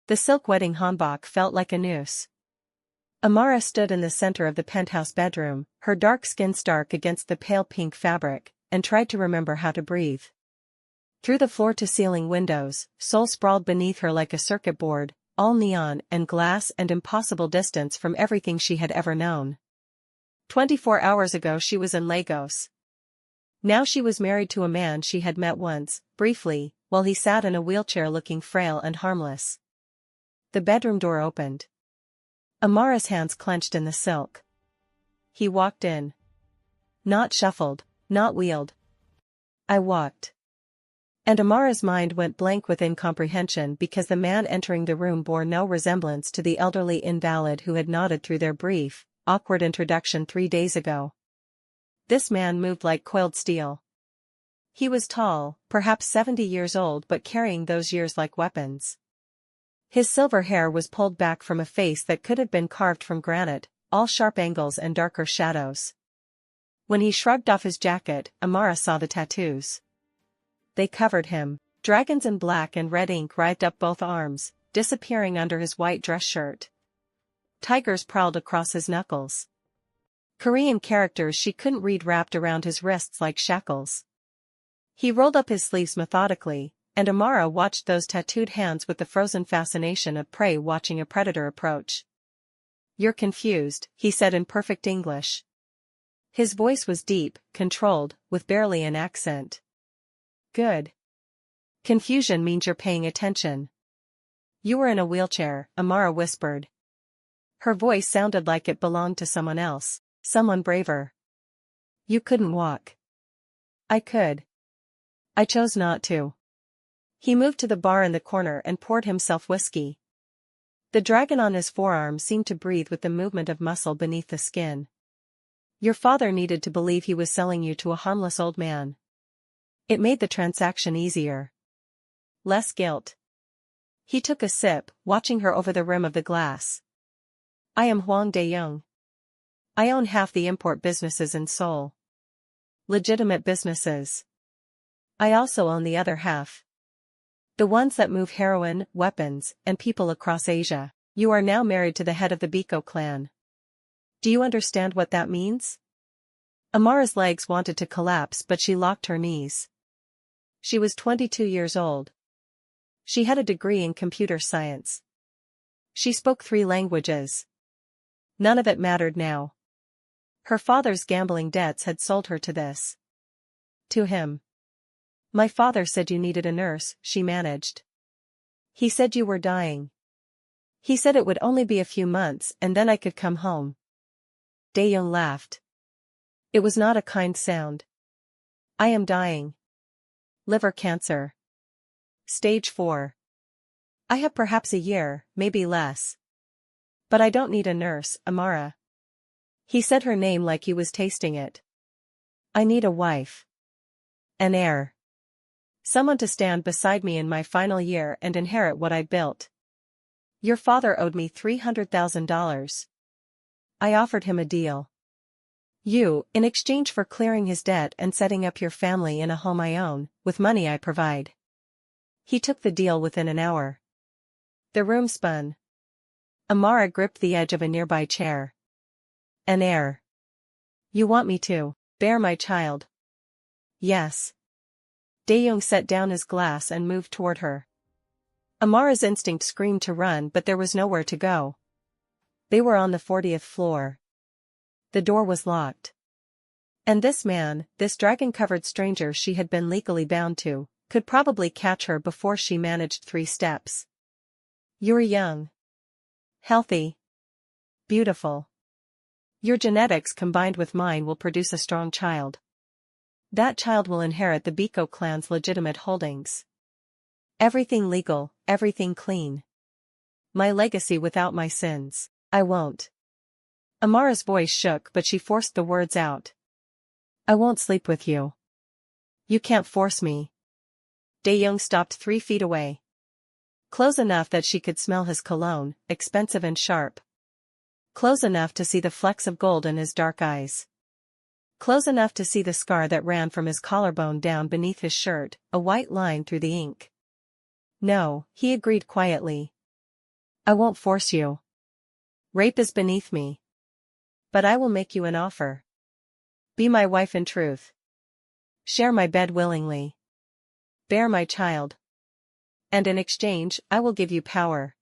The silk wedding hanbok felt like a noose. Amara stood in the center of the penthouse bedroom, her dark skin stark against the pale pink fabric, and tried to remember how to breathe. Through the floor-to-ceiling windows, Seoul sprawled beneath her like a circuit board, all neon and glass and impossible distance from everything she had ever known. 24 hours ago she was in Lagos. Now she was married to a man she had met once, briefly, while he sat in a wheelchair looking frail and harmless. The bedroom door opened. Amara's hands clenched in the silk. He walked in. Not shuffled, not wheeled. I walked. And Amara's mind went blank with incomprehension because the man entering the room bore no resemblance to the elderly invalid who had nodded through their brief, awkward introduction 3 days ago. This man moved like coiled steel. He was tall, perhaps 70 years old, but carrying those years like weapons. His silver hair was pulled back from a face that could have been carved from granite, all sharp angles and darker shadows. When he shrugged off his jacket, Amara saw the tattoos. They covered him. Dragons in black and red ink writhed up both arms, disappearing under his white dress shirt. Tigers prowled across his knuckles. Korean characters she couldn't read wrapped around his wrists like shackles. He rolled up his sleeves methodically, and Amara watched those tattooed hands with the frozen fascination of prey watching a predator approach. "You're confused," he said in perfect English. His voice was deep, controlled, with barely an accent. "Good. Confusion means you're paying attention." "You were in a wheelchair," Amara whispered. Her voice sounded like it belonged to someone else, someone braver. "You couldn't walk." "I could. I chose not to." He moved to the bar in the corner and poured himself whiskey. The dragon on his forearm seemed to breathe with the movement of muscle beneath the skin. "Your father needed to believe he was selling you to a harmless old man. It made the transaction easier. Less guilt." He took a sip, watching her over the rim of the glass. "I am Hwang Dae-young. I own half the import businesses in Seoul. Legitimate businesses. I also own the other half. The ones that move heroin, weapons, and people across Asia. You are now married to the head of the Biko clan. Do you understand what that means?" Amara's legs wanted to collapse, but she locked her knees. She was 22 years old. She had a degree in computer science. She spoke 3 languages. None of it mattered now. Her father's gambling debts had sold her to this. To him. "My father said you needed a nurse," she managed. "He said you were dying. He said it would only be a few months and then I could come home." Dae-young laughed. It was not a kind sound. "I am dying. Liver cancer. Stage 4. I have perhaps a year, maybe less. But I don't need a nurse, Amara." He said her name like he was tasting it. "I need a wife. An heir. Someone to stand beside me in my final year and inherit what I built. Your father owed me $300,000. I offered him a deal. You, in exchange for clearing his debt and setting up your family in a home I own, with money I provide." He took the deal within an hour. The room spun. Amara gripped the edge of a nearby chair. "An heir. You want me to bear my child?" "Yes." Dae-young set down his glass and moved toward her. Amara's instinct screamed to run, but there was nowhere to go. They were on the 40th floor. The door was locked. And this man, this dragon-covered stranger she had been legally bound to, could probably catch her before she managed 3 steps. "You're young. Healthy. Beautiful. Your genetics combined with mine will produce a strong child. That child will inherit the Biko clan's legitimate holdings. Everything legal, everything clean. My legacy without my sins. I won't." Amara's voice shook, but she forced the words out. "I won't sleep with you. You can't force me." Dae-young stopped 3 feet away. Close enough that she could smell his cologne, expensive and sharp. Close enough to see the flecks of gold in his dark eyes. Close enough to see the scar that ran from his collarbone down beneath his shirt, a white line through the ink. "No," he agreed quietly. I won't force you. Rape is beneath me. But I will make you an offer. Be my wife in truth. Share my bed willingly. Bear my child. And in exchange, I will give you power.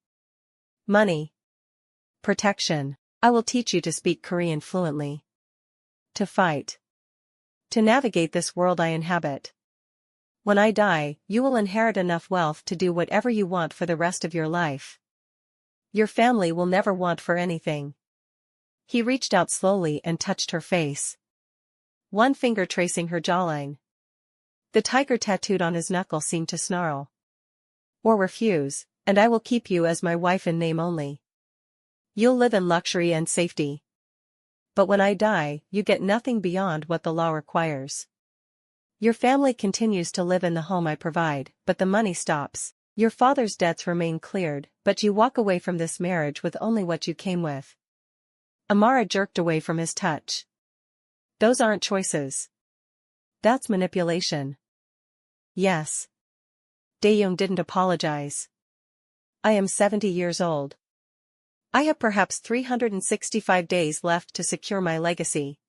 Money. Protection. I will teach you to speak Korean fluently. To fight. To navigate this world I inhabit. When I die, you will inherit enough wealth to do whatever you want for the rest of your life. Your family will never want for anything. He reached out slowly and touched her face. One finger tracing her jawline. The tiger tattooed on his knuckle seemed to snarl. Or refuse, and I will keep you as my wife in name only. You'll live in luxury and safety. But when I die, you get nothing beyond what the law requires. Your family continues to live in the home I provide, but the money stops. Your father's debts remain cleared, but you walk away from this marriage with only what you came with. Amara jerked away from his touch. Those aren't choices. That's manipulation. Yes. Dae-young didn't apologize. I am 70 years old. I have perhaps 365 days left to secure my legacy.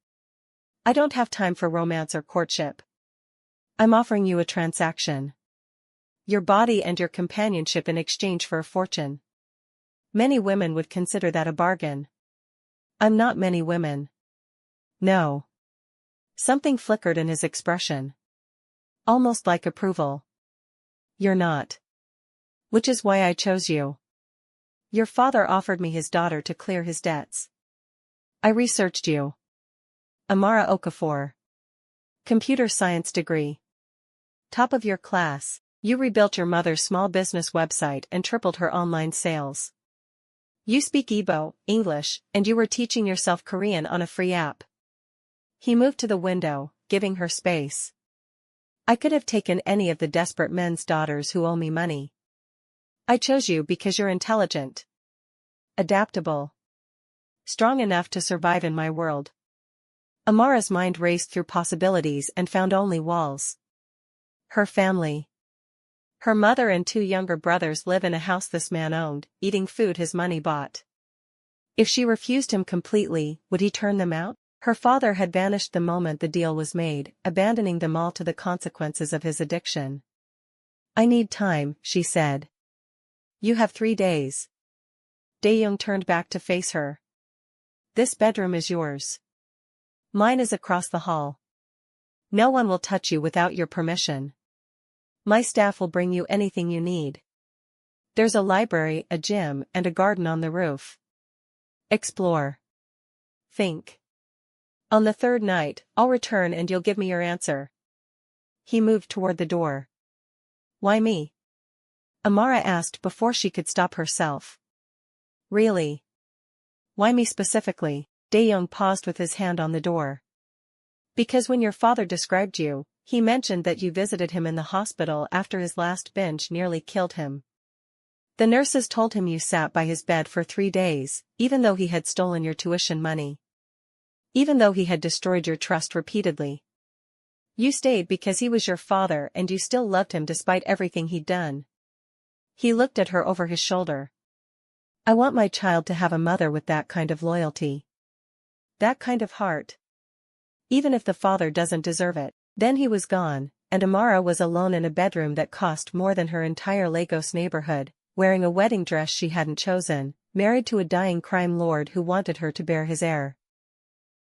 I don't have time for romance or courtship. I'm offering you a transaction. Your body and your companionship in exchange for a fortune. Many women would consider that a bargain. I'm not many women. No. Something flickered in his expression. Almost like approval. You're not. Which is why I chose you. Your father offered me his daughter to clear his debts. I researched you. Amara Okafor. Computer science degree. Top of your class, you rebuilt your mother's small business website and tripled her online sales. You speak Igbo, English, and you were teaching yourself Korean on a free app. He moved to the window, giving her space. I could have taken any of the desperate men's daughters who owe me money. I chose you because you're intelligent. Adaptable. Strong enough to survive in my world. Amara's mind raced through possibilities and found only walls. Her family. Her mother and 2 younger brothers live in a house this man owned, eating food his money bought. If she refused him completely, would he turn them out? Her father had vanished the moment the deal was made, abandoning them all to the consequences of his addiction. I need time, she said. You have 3 days. Dae-young turned back to face her. This bedroom is yours. Mine is across the hall. No one will touch you without your permission. My staff will bring you anything you need. There's a library, a gym, and a garden on the roof. Explore. Think. On the 3rd night, I'll return and you'll give me your answer. He moved toward the door. Why me? Amara asked before she could stop herself. Really? Why me specifically? Dae-young paused with his hand on the door. Because when your father described you, he mentioned that you visited him in the hospital after his last binge nearly killed him. The nurses told him you sat by his bed for 3 days, even though he had stolen your tuition money. Even though he had destroyed your trust repeatedly. You stayed because he was your father and you still loved him despite everything he'd done. He looked at her over his shoulder. I want my child to have a mother with that kind of loyalty. That kind of heart. Even if the father doesn't deserve it. Then he was gone, and Amara was alone in a bedroom that cost more than her entire Lagos neighborhood, wearing a wedding dress she hadn't chosen, married to a dying crime lord who wanted her to bear his heir.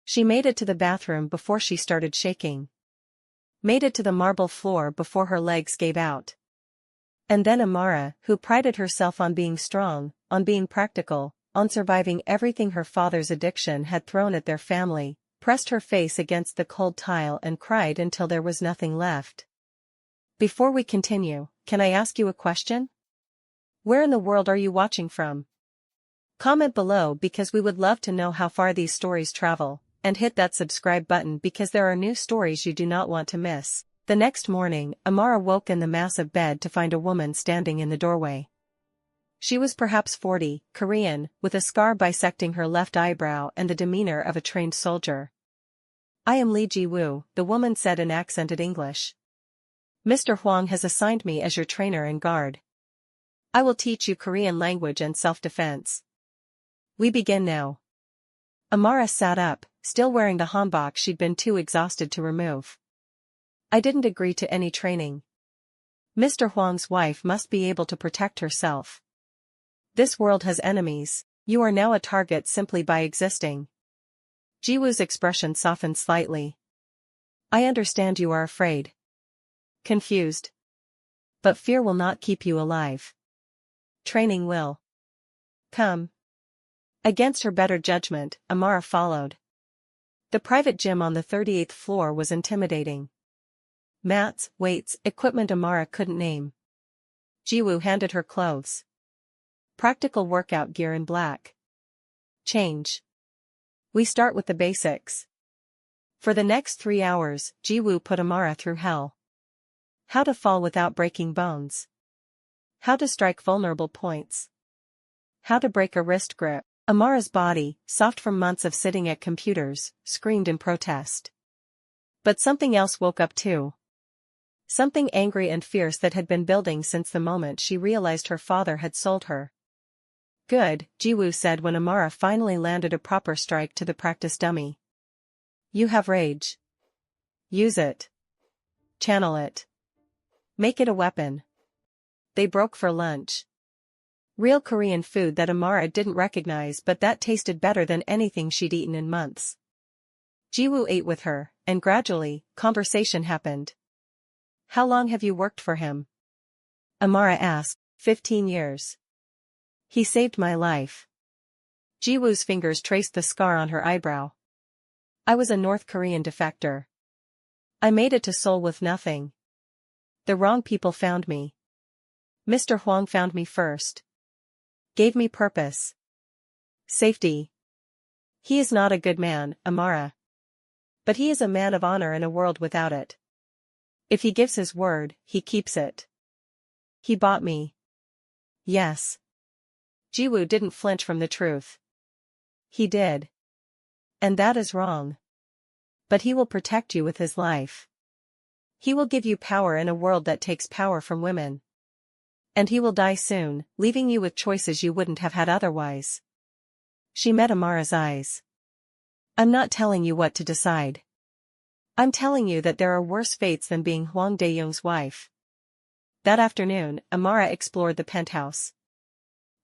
She made it to the bathroom before she started shaking. Made it to the marble floor before her legs gave out. And then Amara, who prided herself on being strong, on being practical, on surviving everything her father's addiction had thrown at their family, pressed her face against the cold tile and cried until there was nothing left. Before we continue, can I ask you a question? Where in the world are you watching from? Comment below because we would love to know how far these stories travel, and hit that subscribe button because there are new stories you do not want to miss. The next morning, Amara woke in the massive bed to find a woman standing in the doorway. She was perhaps 40, Korean, with a scar bisecting her left eyebrow and the demeanor of a trained soldier. I am Lee Ji-woo, the woman said in accented English. Mr. Huang has assigned me as your trainer and guard. I will teach you Korean language and self-defense. We begin now. Amara sat up, still wearing the hanbok she'd been too exhausted to remove. I didn't agree to any training. Mr. Huang's wife must be able to protect herself. This world has enemies. You are now a target simply by existing. Jiwoo's expression softened slightly. I understand you are afraid. Confused. But fear will not keep you alive. Training will. Come. Against her better judgment, Amara followed. The private gym on the 38th floor was intimidating. Mats, weights, equipment Amara couldn't name. Jiwoo handed her clothes. Practical workout gear in black. Change. We start with the basics. For the next 3 hours, Jiwoo put Amara through hell. How to fall without breaking bones. How to strike vulnerable points. How to break a wrist grip. Amara's body, soft from months of sitting at computers, screamed in protest. But something else woke up too. Something angry and fierce that had been building since the moment she realized her father had sold her. Good, Jiwoo said when Amara finally landed a proper strike to the practice dummy. You have rage. Use it. Channel it. Make it a weapon. They broke for lunch. Real Korean food that Amara didn't recognize, but that tasted better than anything she'd eaten in months. Jiwoo ate with her, and gradually, conversation happened. How long have you worked for him? Amara asked. 15 years. He saved my life. Jiwoo's fingers traced the scar on her eyebrow. I was a North Korean defector. I made it to Seoul with nothing. The wrong people found me. Mr. Huang found me first. Gave me purpose. Safety. He is not a good man, Amara. But he is a man of honor in a world without it. If he gives his word, he keeps it. He bought me. Yes. Jiwoo didn't flinch from the truth. He did. And that is wrong. But he will protect you with his life. He will give you power in a world that takes power from women. And he will die soon, leaving you with choices you wouldn't have had otherwise. She met Amara's eyes. I'm not telling you what to decide. I'm telling you that there are worse fates than being Hwang Dae-young's wife. That afternoon, Amara explored the penthouse.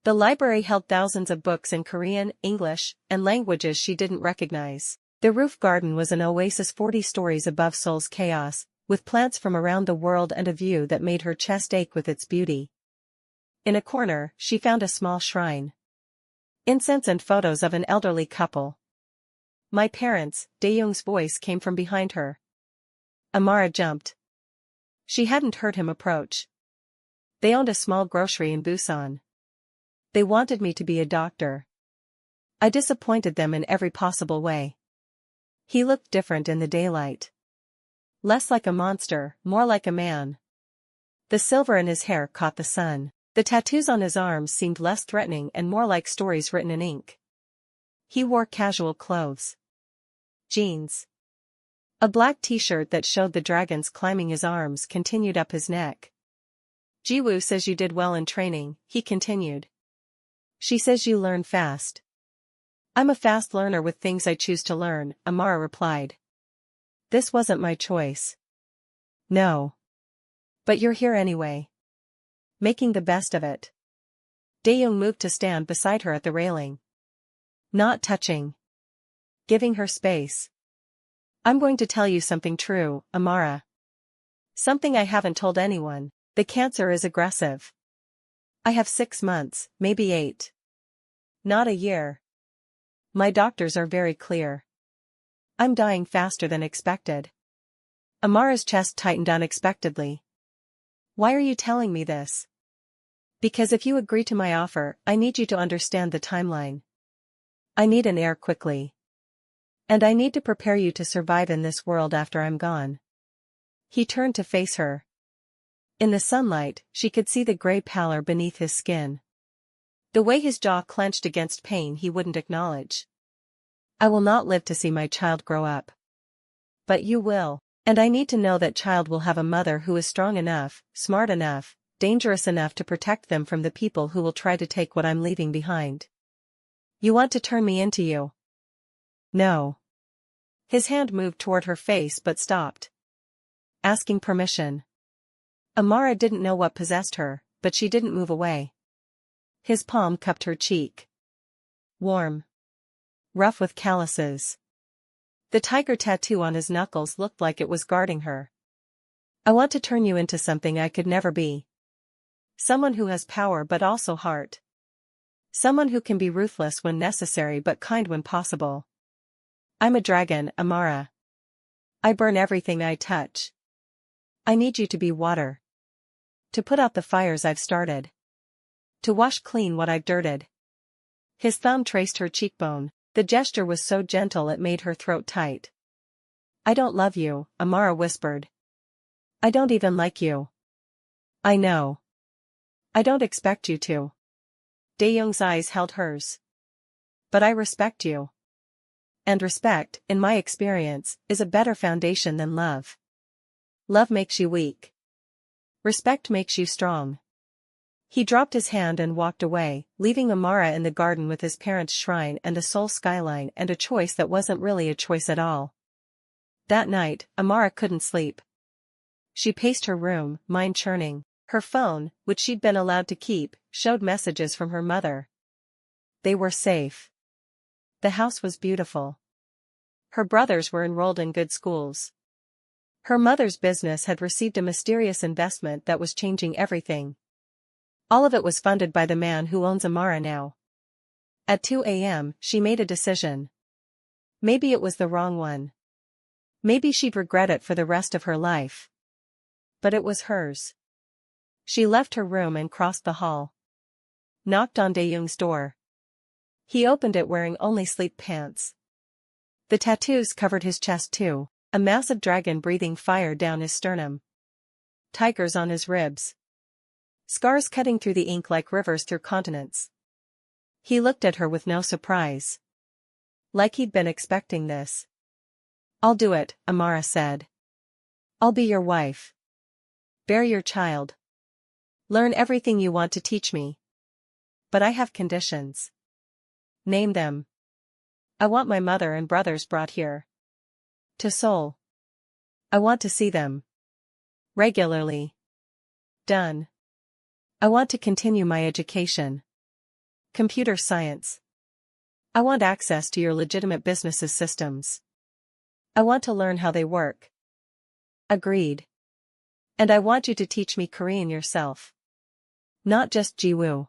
The library held thousands of books in Korean, English, and languages she didn't recognize. The roof garden was an oasis 40 stories above Seoul's chaos, with plants from around the world and a view that made her chest ache with its beauty. In a corner, she found a small shrine. Incense and photos of an elderly couple. My parents, Dae-young's voice came from behind her. Amara jumped. She hadn't heard him approach. They owned a small grocery in Busan. They wanted me to be a doctor. I disappointed them in every possible way. He looked different in the daylight. Less like a monster, more like a man. The silver in his hair caught the sun. The tattoos on his arms seemed less threatening and more like stories written in ink. He wore casual clothes. Jeans. A black t-shirt that showed the dragons climbing his arms continued up his neck. Jiwoo says you did well in training, he continued. She says you learn fast. I'm a fast learner with things I choose to learn, Amara replied. This wasn't my choice. No. But you're here anyway. Making the best of it. Dae-young moved to stand beside her at the railing. Not touching. Giving her space. I'm going to tell you something true, Amara. Something I haven't told anyone. The cancer is aggressive. I have 6 months, maybe 8. Not a year. My doctors are very clear. I'm dying faster than expected. Amara's chest tightened unexpectedly. Why are you telling me this? Because if you agree to my offer, I need you to understand the timeline. I need an heir quickly. And I need to prepare you to survive in this world after I'm gone. He turned to face her. In the sunlight, she could see the gray pallor beneath his skin. The way his jaw clenched against pain he wouldn't acknowledge. I will not live to see my child grow up. But you will, and I need to know that child will have a mother who is strong enough, smart enough, dangerous enough to protect them from the people who will try to take what I'm leaving behind. You want to turn me into you? No. His hand moved toward her face but stopped. Asking permission. Amara didn't know what possessed her, but she didn't move away. His palm cupped her cheek. Warm. Rough with calluses. The tiger tattoo on his knuckles looked like it was guarding her. I want to turn you into something I could never be. Someone who has power but also heart. Someone who can be ruthless when necessary but kind when possible. I'm a dragon, Amara. I burn everything I touch. I need you to be water. To put out the fires I've started. To wash clean what I've dirted. His thumb traced her cheekbone. The gesture was so gentle it made her throat tight. I don't love you, Amara whispered. I don't even like you. I know. I don't expect you to. Daeyoung's eyes held hers. But I respect you. And respect, in my experience, is a better foundation than love. Love makes you weak. Respect makes you strong. He dropped his hand and walked away, leaving Amara in the garden with his parents' shrine and a Seoul skyline and a choice that wasn't really a choice at all. That night, Amara couldn't sleep. She paced her room, mind churning. Her phone, which she'd been allowed to keep, showed messages from her mother. They were safe. The house was beautiful. Her brothers were enrolled in good schools. Her mother's business had received a mysterious investment that was changing everything. All of it was funded by the man who owns Amara now. At 2 a.m., she made a decision. Maybe it was the wrong one. Maybe she'd regret it for the rest of her life. But it was hers. She left her room and crossed the hall. Knocked on Daeyoung's door. He opened it wearing only sleep pants. The tattoos covered his chest too, a massive dragon breathing fire down his sternum. Tigers on his ribs. Scars cutting through the ink like rivers through continents. He looked at her with no surprise. Like he'd been expecting this. I'll do it, Amara said. I'll be your wife. Bear your child. Learn everything you want to teach me. But I have conditions. Name them. I want my mother and brothers brought here. To Seoul. I want to see them. Regularly. Done. I want to continue my education. Computer science. I want access to your legitimate business's systems. I want to learn how they work. Agreed. And I want you to teach me Korean yourself. Not just Jiwoo.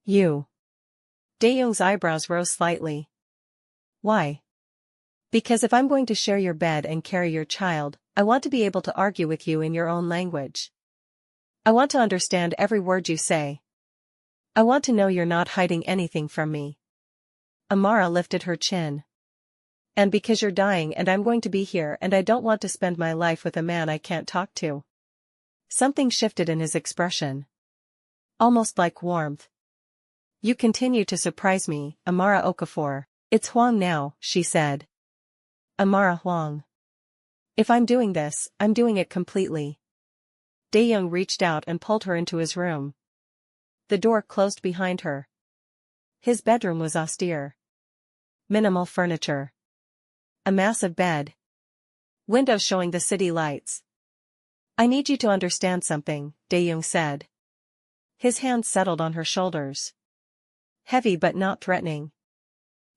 You. Daeyoung's eyebrows rose slightly. Why? Because if I'm going to share your bed and carry your child, I want to be able to argue with you in your own language. I want to understand every word you say. I want to know you're not hiding anything from me. Amara lifted her chin. And because you're dying and I'm going to be here and I don't want to spend my life with a man I can't talk to. Something shifted in his expression. Almost like warmth. You continue to surprise me, Amara Okafor. It's Huang now, she said. Amara Huang. If I'm doing this, I'm doing it completely. Daeyoung reached out and pulled her into his room. The door closed behind her. His bedroom was austere. Minimal furniture. A massive bed. Windows showing the city lights. I need you to understand something, Daeyoung said. His hands settled on her shoulders. Heavy but not threatening.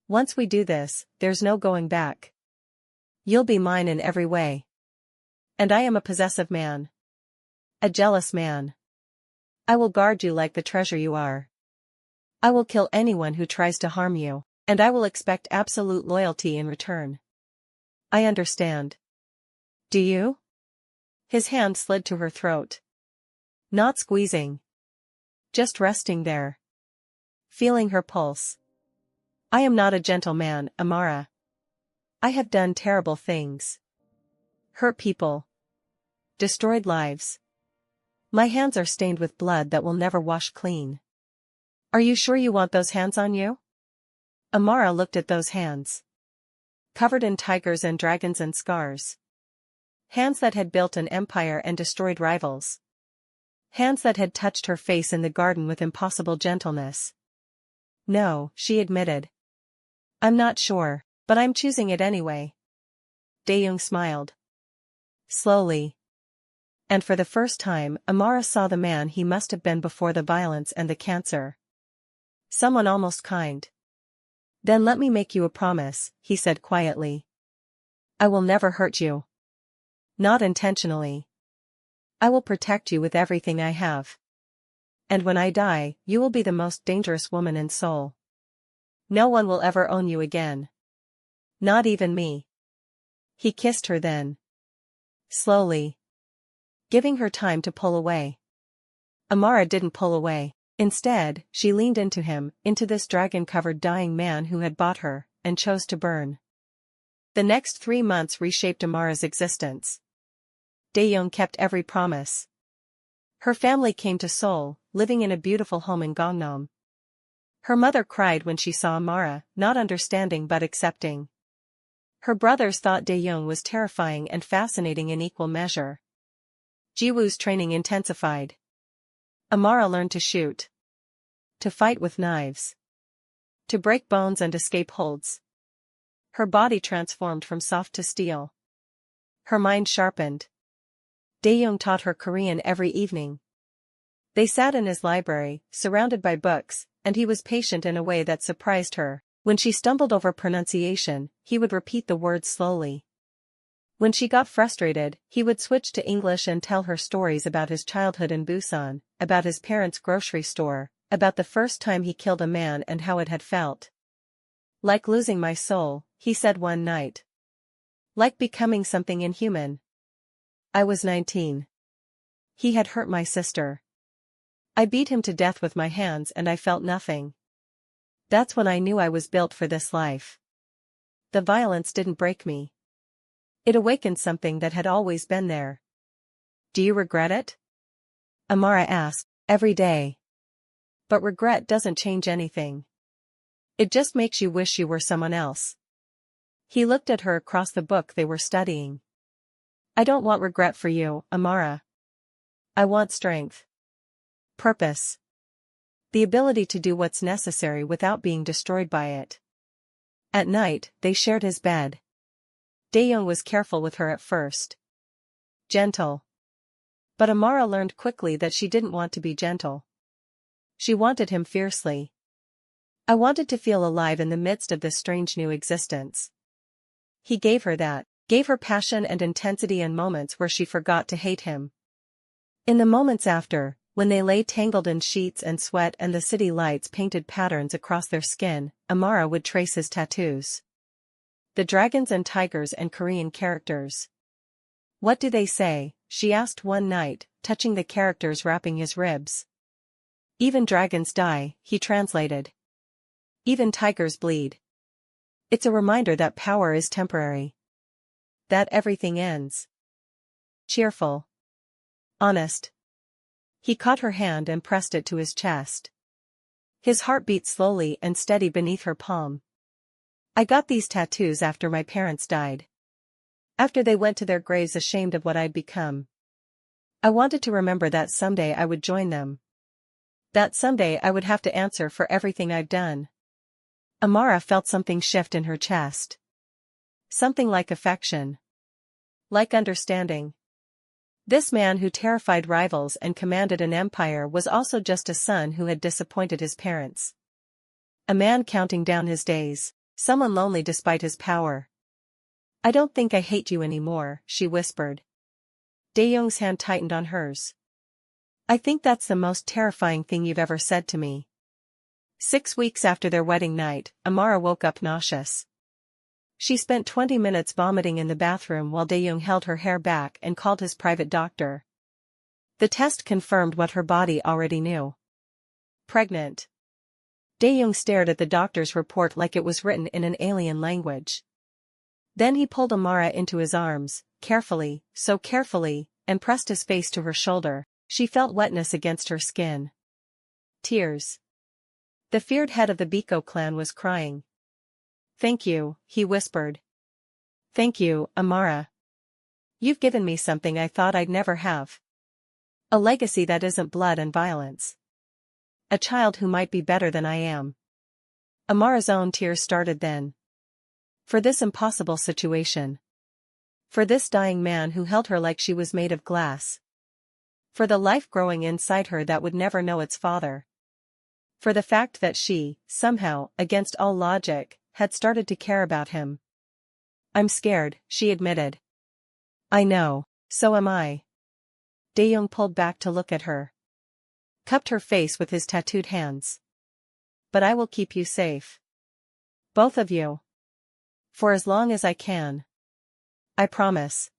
Once we do this, there's no going back. You'll be mine in every way. And I am a possessive man. A jealous man. I will guard you like the treasure you are. I will kill anyone who tries to harm you, and I will expect absolute loyalty in return. I understand. Do you? His hand slid to her throat. Not squeezing. Just resting there. Feeling her pulse. I am not a gentle man, Amara. I have done terrible things. Hurt people. Destroyed lives. My hands are stained with blood that will never wash clean. Are you sure you want those hands on you? Amara looked at those hands. Covered in tigers and dragons and scars. Hands that had built an empire and destroyed rivals. Hands that had touched her face in the garden with impossible gentleness. No, she admitted. I'm not sure, but I'm choosing it anyway. Dae-young smiled. Slowly. And for the first time, Amara saw the man he must have been before the violence and the cancer. Someone almost kind. Then let me make you a promise, he said quietly. I will never hurt you. Not intentionally. I will protect you with everything I have. And when I die, you will be the most dangerous woman in Seoul. No one will ever own you again. Not even me. He kissed her then. Slowly. Giving her time to pull away. Amara didn't pull away. Instead, she leaned into him, into this dragon-covered dying man who had bought her, and chose to burn. The next 3 months reshaped Amara's existence. Dae-young kept every promise. Her family came to Seoul, living in a beautiful home in Gangnam. Her mother cried when she saw Amara, not understanding but accepting. Her brothers thought Dae-young was terrifying and fascinating in equal measure. Jiwoo's training intensified. Amara learned to shoot. To fight with knives. To break bones and escape holds. Her body transformed from soft to steel. Her mind sharpened. Dae-young taught her Korean every evening. They sat in his library, surrounded by books, and he was patient in a way that surprised her. When she stumbled over pronunciation, he would repeat the words slowly. When she got frustrated, he would switch to English and tell her stories about his childhood in Busan, about his parents' grocery store, about the first time he killed a man and how it had felt. Like losing my soul, he said one night. Like becoming something inhuman. I was 19. He had hurt my sister. I beat him to death with my hands and I felt nothing. That's when I knew I was built for this life. The violence didn't break me. It awakened something that had always been there. Do you regret it? Amara asked. Every day. But regret doesn't change anything. It just makes you wish you were someone else. He looked at her across the book they were studying. I don't want regret for you, Amara. I want strength. Purpose. The ability to do what's necessary without being destroyed by it. At night, they shared his bed. Dae-young was careful with her at first. Gentle. But Amara learned quickly that she didn't want to be gentle. She wanted him fiercely. I wanted to feel alive in the midst of this strange new existence. He gave her that, gave her passion and intensity in moments where she forgot to hate him. In the moments after, when they lay tangled in sheets and sweat and the city lights painted patterns across their skin, Amara would trace his tattoos. The dragons and tigers and Korean characters. What do they say? She asked one night, touching the characters wrapping his ribs. Even dragons die, he translated. Even tigers bleed. It's a reminder that power is temporary. That everything ends. Cheerful. Honest. He caught her hand and pressed it to his chest. His heart beat slowly and steady beneath her palm. I got these tattoos after my parents died. After they went to their graves ashamed of what I'd become. I wanted to remember that someday I would join them. That someday I would have to answer for everything I've done. Amara felt something shift in her chest. Something like affection. Like understanding. This man who terrified rivals and commanded an empire was also just a son who had disappointed his parents. A man counting down his days, someone lonely despite his power. I don't think I hate you anymore, she whispered. Dae-young's hand tightened on hers. I think that's the most terrifying thing you've ever said to me. 6 weeks after their wedding night, Amara woke up nauseous. She spent 20 minutes vomiting in the bathroom while Dae-young held her hair back and called his private doctor. The test confirmed what her body already knew. Pregnant. Dae-young stared at the doctor's report like it was written in an alien language. Then he pulled Amara into his arms, carefully, so carefully, and pressed his face to her shoulder. She felt wetness against her skin. Tears. The feared head of the Biko clan was crying. Thank you, he whispered. Thank you, Amara. You've given me something I thought I'd never have. A legacy that isn't blood and violence. A child who might be better than I am. Amara's own tears started then. For this impossible situation. For this dying man who held her like she was made of glass. For the life growing inside her that would never know its father. For the fact that she, somehow, against all logic, had started to care about him. I'm scared, she admitted. I know, so am I. Dae-young pulled back to look at her. Cupped her face with his tattooed hands. But I will keep you safe. Both of you. For as long as I can. I promise.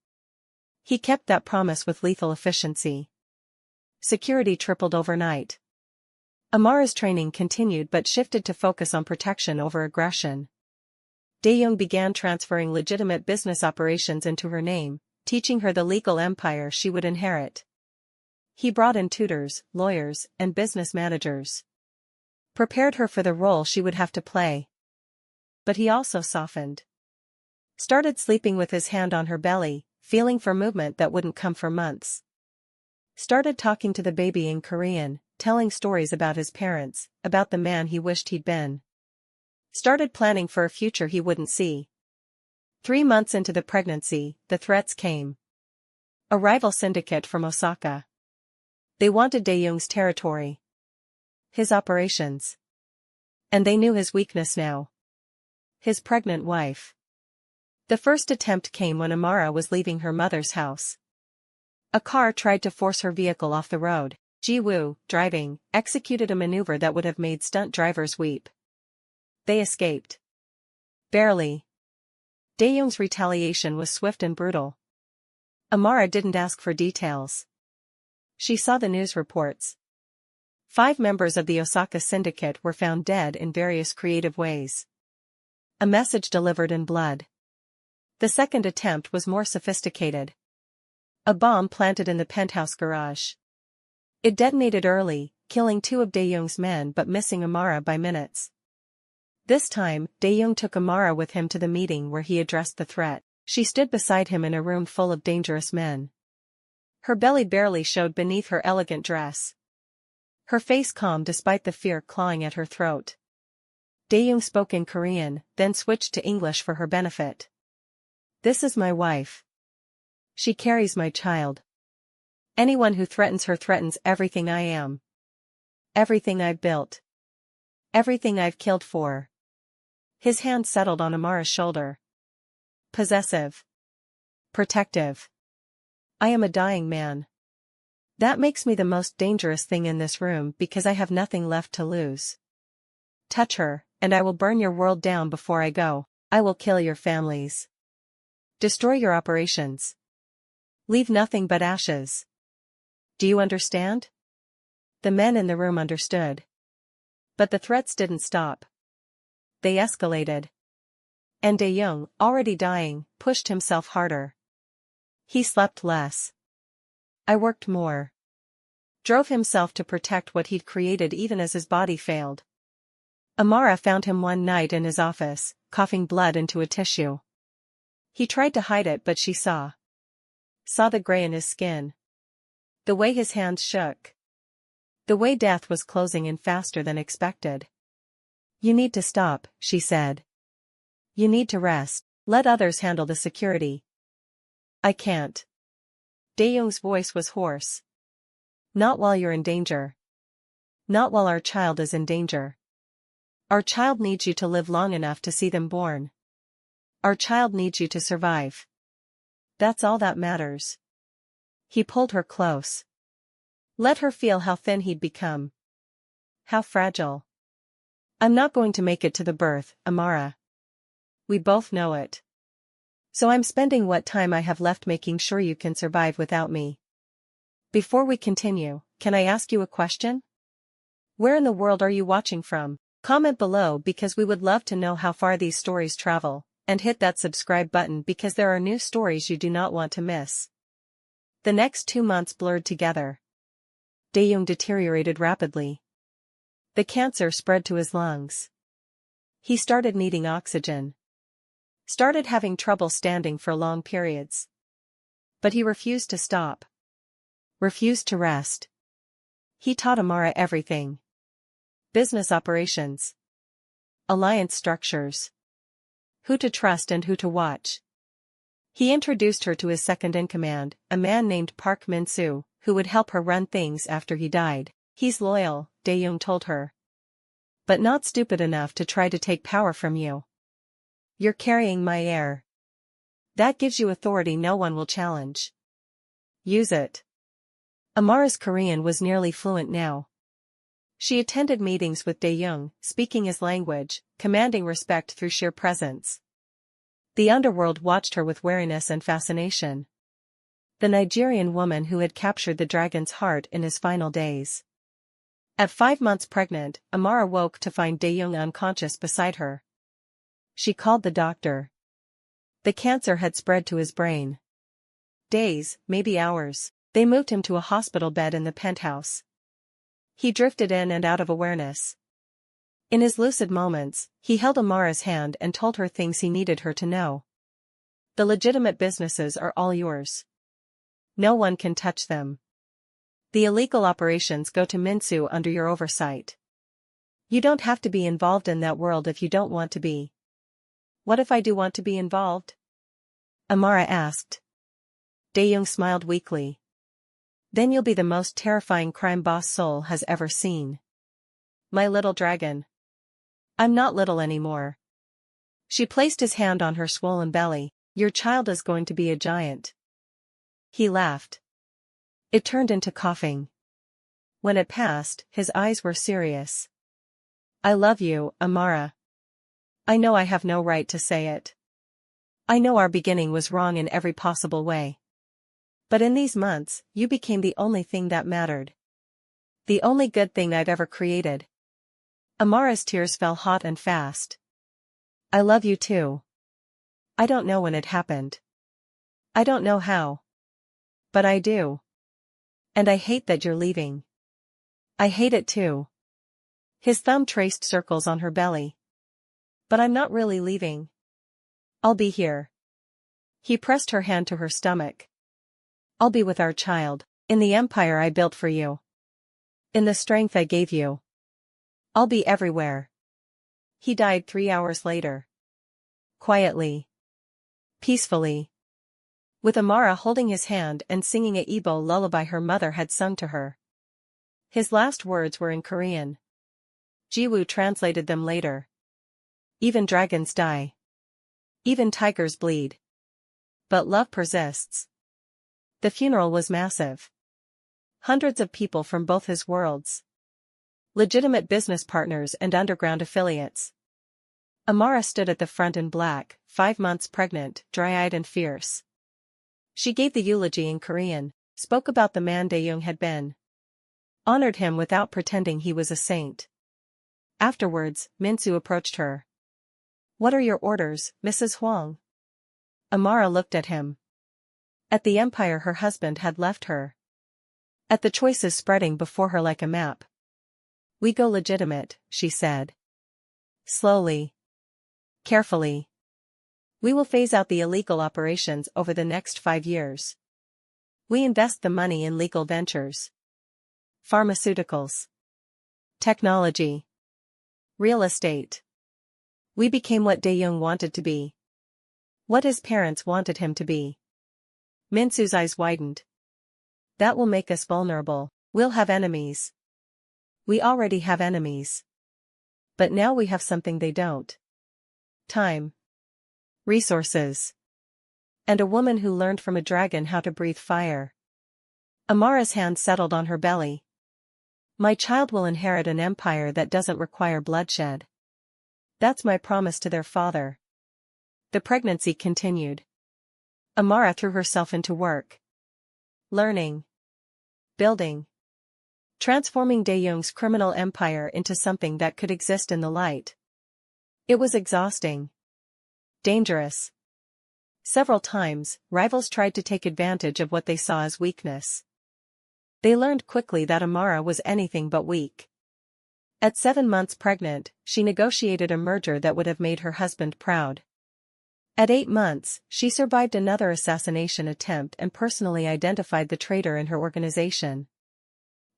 He kept that promise with lethal efficiency. Security tripled overnight. Amara's training continued but shifted to focus on protection over aggression. Dae-young began transferring legitimate business operations into her name, teaching her the legal empire she would inherit. He brought in tutors, lawyers, and business managers. Prepared her for the role she would have to play. But he also softened. Started sleeping with his hand on her belly, feeling for movement that wouldn't come for months. Started talking to the baby in Korean, telling stories about his parents, about the man he wished he'd been. Started planning for a future he wouldn't see. 3 months into the pregnancy, the threats came. A rival syndicate from Osaka. They wanted Dae-young's territory. His operations. And they knew his weakness now. His pregnant wife. The first attempt came when Amara was leaving her mother's house. A car tried to force her vehicle off the road. Ji-woo, driving, executed a maneuver that would have made stunt drivers weep. They escaped. Barely. Dae-young's retaliation was swift and brutal. Amara didn't ask for details. She saw the news reports. 5 members of the Osaka syndicate were found dead in various creative ways. A message delivered in blood. The second attempt was more sophisticated. A bomb planted in the penthouse garage. It detonated early, killing 2 of Dae-young's men but missing Amara by minutes. This time, Dae-young took Amara with him to the meeting where he addressed the threat. She stood beside him in a room full of dangerous men. Her belly barely showed beneath her elegant dress. Her face calm despite the fear clawing at her throat. Dae-young spoke in Korean, then switched to English for her benefit. This is my wife. She carries my child. Anyone who threatens her threatens everything I am. Everything I've built. Everything I've killed for. His hand settled on Amara's shoulder. Possessive. Protective. I am a dying man. That makes me the most dangerous thing in this room because I have nothing left to lose. Touch her, and I will burn your world down before I go. I will kill your families. Destroy your operations. Leave nothing but ashes. Do you understand? The men in the room understood. But the threats didn't stop. They escalated. And Dae-young, already dying, pushed himself harder. He slept less. I worked more. Drove himself to protect what he'd created even as his body failed. Amara found him one night in his office, coughing blood into a tissue. He tried to hide it but she saw. Saw the gray in his skin. The way his hands shook. The way death was closing in faster than expected. You need to stop, she said. You need to rest, let others handle the security. I can't. Dae-young's voice was hoarse. Not while you're in danger. Not while our child is in danger. Our child needs you to live long enough to see them born. Our child needs you to survive. That's all that matters. He pulled her close. Let her feel how thin he'd become. How fragile. I'm not going to make it to the birth, Amara. We both know it. So I'm spending what time I have left making sure you can survive without me. Before we continue, can I ask you a question? Where in the world are you watching from? Comment below because we would love to know how far these stories travel, and hit that subscribe button because there are new stories you do not want to miss. The next 2 months blurred together. Dae-young deteriorated rapidly. The cancer spread to his lungs. He started needing oxygen. Started having trouble standing for long periods. But he refused to stop. refused to rest. He taught Amara everything. Business operations. Alliance structures. Who to trust and who to watch. He introduced her to his second-in-command, a man named Park Min-soo, who would help her run things after he died. He's loyal, Dae-young told her. But not stupid enough to try to take power from you. You're carrying my heir. That gives you authority no one will challenge. Use it. Amara's Korean was nearly fluent now. She attended meetings with Dae-young, speaking his language, commanding respect through sheer presence. The underworld watched her with wariness and fascination. The Nigerian woman who had captured the dragon's heart in his final days. At 5 months pregnant, Amara woke to find Dae-young unconscious beside her. She called the doctor. The cancer had spread to his brain. Days, maybe hours, they moved him to a hospital bed in the penthouse. He drifted in and out of awareness. In his lucid moments, he held Amara's hand and told her things he needed her to know. The legitimate businesses are all yours. No one can touch them. The illegal operations go to Min-soo under your oversight. You don't have to be involved in that world if you don't want to be. What if I do want to be involved? Amara asked. Dae-young smiled weakly. Then you'll be the most terrifying crime boss Seoul has ever seen. My little dragon. I'm not little anymore. She placed his hand on her swollen belly. Your child is going to be a giant. He laughed. It turned into coughing. When it passed, his eyes were serious. I love you, Amara. I know I have no right to say it. I know our beginning was wrong in every possible way. But in these months, you became the only thing that mattered. The only good thing I've ever created. Amara's tears fell hot and fast. I love you too. I don't know when it happened. I don't know how. But I do. And I hate that you're leaving. I hate it too. His thumb traced circles on her belly. But I'm not really leaving. I'll be here. He pressed her hand to her stomach. I'll be with our child, in the empire I built for you. In the strength I gave you. I'll be everywhere. He died 3 hours later. Quietly. Peacefully. With Amara holding his hand and singing a Igbo lullaby her mother had sung to her. His last words were in Korean. Jiwoo translated them later. Even dragons die. Even tigers bleed. But love persists. The funeral was massive. Hundreds of people from both his worlds. Legitimate business partners and underground affiliates. Amara stood at the front in black, 5 months pregnant, dry-eyed and fierce. She gave the eulogy in Korean, spoke about the man Dae-young had been. Honored him without pretending he was a saint. Afterwards, Min-soo approached her. What are your orders, Mrs. Huang? Amara looked at him. At the empire her husband had left her. At the choices spreading before her like a map. We go legitimate, she said. Slowly. Carefully. We will phase out the illegal operations over the next 5 years. We invest the money in legal ventures. Pharmaceuticals. Technology. Real estate. We became what Dae-young wanted to be. What his parents wanted him to be. Min-soo's eyes widened. That will make us vulnerable. We'll have enemies. We already have enemies. But now we have something they don't. Time. Resources. And a woman who learned from a dragon how to breathe fire. Amara's hand settled on her belly. My child will inherit an empire that doesn't require bloodshed. That's my promise to their father. The pregnancy continued. Amara threw herself into work. Learning. Building. Transforming Dae-young's criminal empire into something that could exist in the light. It was exhausting. Dangerous. Several times, rivals tried to take advantage of what they saw as weakness. They learned quickly that Amara was anything but weak. At 7 months pregnant, she negotiated a merger that would have made her husband proud. At 8 months, she survived another assassination attempt and personally identified the traitor in her organization.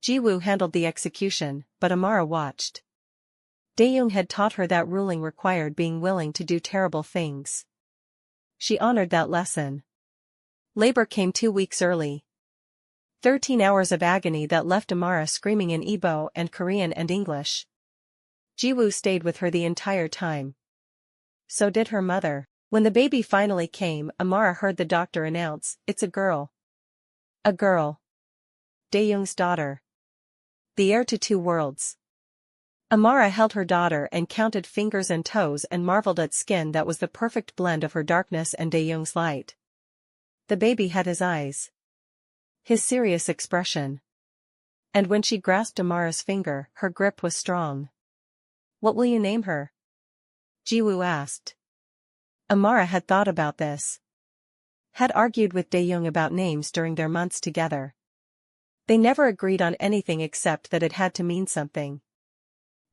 Jiwoo handled the execution, but Amara watched. Daeyoung had taught her that ruling required being willing to do terrible things. She honored that lesson. Labor came 2 weeks early. 13 hours of agony that left Amara screaming in Igbo and Korean and English. Jiwoo stayed with her the entire time. So did her mother. When the baby finally came, Amara heard the doctor announce, "It's a girl." A girl. Daeyoung's daughter. The heir to 2 worlds. Amara held her daughter and counted fingers and toes and marveled at skin that was the perfect blend of her darkness and Daeyoung's light. The baby had his eyes. His serious expression. And when she grasped Amara's finger, her grip was strong. "What will you name her?" Jiwoo asked. Amara had thought about this. Had argued with Daeyoung about names during their months together. They never agreed on anything except that it had to mean something.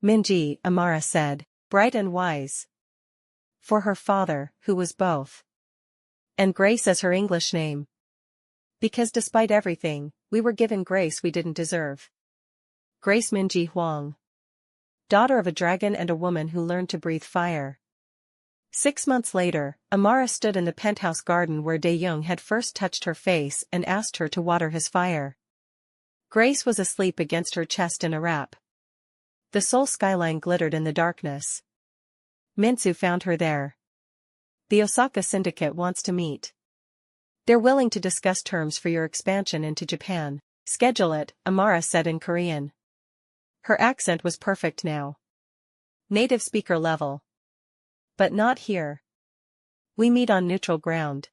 Minji, Amara said, bright and wise. For her father, who was both. And Grace as her English name. Because despite everything, we were given grace we didn't deserve. Grace Minji Huang. Daughter of a dragon and a woman who learned to breathe fire. 6 months later, Amara stood in the penthouse garden where Daeyoung had first touched her face and asked her to water his fire. Grace was asleep against her chest in a wrap. The Seoul skyline glittered in the darkness. Mintsu found her there. "The Osaka Syndicate wants to meet. They're willing to discuss terms for your expansion into Japan." "Schedule it," Amara said in Korean. Her accent was perfect now. Native speaker level. "But not here. We meet on neutral ground.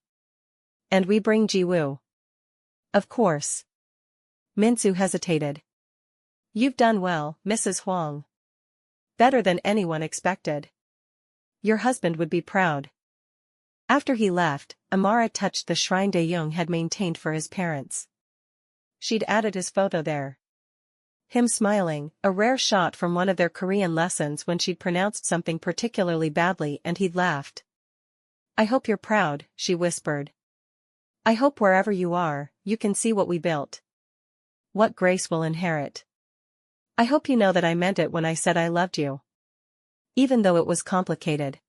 And we bring Jiwoo." "Of course." Mintsu hesitated. "You've done well, Mrs. Huang. Better than anyone expected. Your husband would be proud." After he left, Amara touched the shrine Daeyoung had maintained for his parents. She'd added his photo there. Him smiling, a rare shot from one of their Korean lessons when she'd pronounced something particularly badly and he'd laughed. "I hope you're proud," she whispered. "I hope wherever you are, you can see what we built. What Grace will inherit. I hope you know that I meant it when I said I loved you. Even though it was complicated.